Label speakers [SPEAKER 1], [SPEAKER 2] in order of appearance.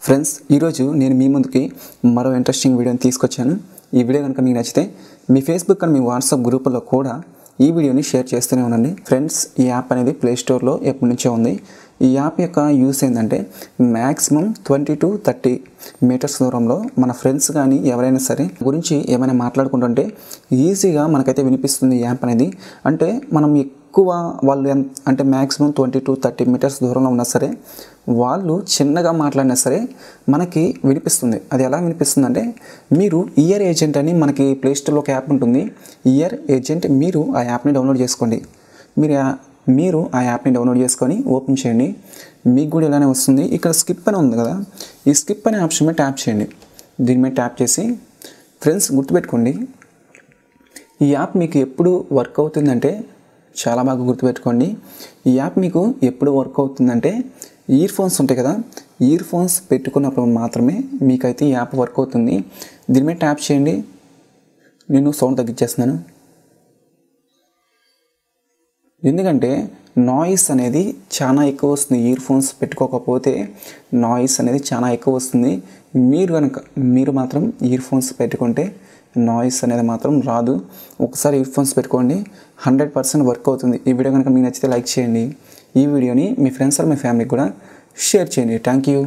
[SPEAKER 1] Friends ఈరోజు నేను మీ ముందుకి మరో ఇంట్రెస్టింగ్ వీడియోని తీసుకొచ్చాను. ఈ వీడియో కనుక మీకు నచ్చితే మీ ఫేస్బుక్ అండ్ మీ వాట్సాప్ గ్రూపుల్లో కూడా ఈ వీడియోని షేర్ చేస్తూనే ఉండండి. ఫ్రెండ్స్, ఈ యాప్ అనేది ప్లే స్టోర్లో ఎప్పటి నుంచో ఉంది. ఈ యాప్ యొక్క యూస్ ఏంటంటే మ్యాక్సిమం 20 to 30 మీటర్స్ దూరంలో మన ఫ్రెండ్స్ కానీ ఎవరైనా సరే గురించి ఏమైనా మాట్లాడుకుంటుంటే ఈజీగా మనకైతే వినిపిస్తుంది ఈ యాప్ అనేది. అంటే మనం ఎక్కువ వాళ్ళు అంటే మ్యాక్సిమం 20 to 30 మీటర్స్ దూరంలో ఉన్నా సరే వాళ్ళు చిన్నగా మాట్లాడినా సరే మనకి వినిపిస్తుంది. అది ఎలా వినిపిస్తుంది అంటే, మీరు ఇయర్ ఏజెంట్ అని మనకి ప్లే స్టోర్లో ఒక యాప్ ఉంటుంది. ఇయర్ ఏజెంట్, మీరు ఆ యాప్ని డౌన్లోడ్ చేసుకోండి. మీరు ఆ యాప్ని డౌన్లోడ్ చేసుకొని ఓపెన్ చేయండి. మీకు కూడా ఇలానే వస్తుంది. ఇక్కడ స్కిప్ అని ఉంది కదా, ఈ స్కిప్ అనే ఆప్షన్ మీద ట్యాప్ చేయండి. దీని మీద ట్యాప్ చేసి ఫ్రెండ్స్ గుర్తుపెట్టుకోండి, ఈ యాప్ మీకు ఎప్పుడు వర్క్ అవుతుందంటే, చాలా బాగా గుర్తుపెట్టుకోండి, ఈ యాప్ మీకు ఎప్పుడు వర్క్ అవుతుందంటే ఇయర్ ఫోన్స్ ఉంటాయి కదా, ఇయర్ ఫోన్స్ పెట్టుకున్నప్పుడు మాత్రమే మీకైతే ఈ యాప్ వర్క్ అవుతుంది. దీని మీద ట్యాప్ చేయండి. నేను సౌండ్ తగ్గించేస్తున్నాను, ఎందుకంటే నాయిస్ అనేది చాలా ఎక్కువ వస్తుంది. ఇయర్ ఫోన్స్ పెట్టుకోకపోతే నాయిస్ అనేది చాలా ఎక్కువ వస్తుంది. మీరు మాత్రం ఇయర్ ఫోన్స్ పెట్టుకుంటే నాయిస్ అనేది మాత్రం రాదు. ఒకసారి ఇయర్ ఫోన్స్ పెట్టుకోండి, 100% వర్క్ అవుతుంది. ఈ వీడియో కనుక మీకు నచ్చితే లైక్ చేయండి. ఈ వీడియోని మీ ఫ్రెండ్స్ ఆర్ మీ ఫ్యామిలీకి కూడా షేర్ చేయండి. Thank you.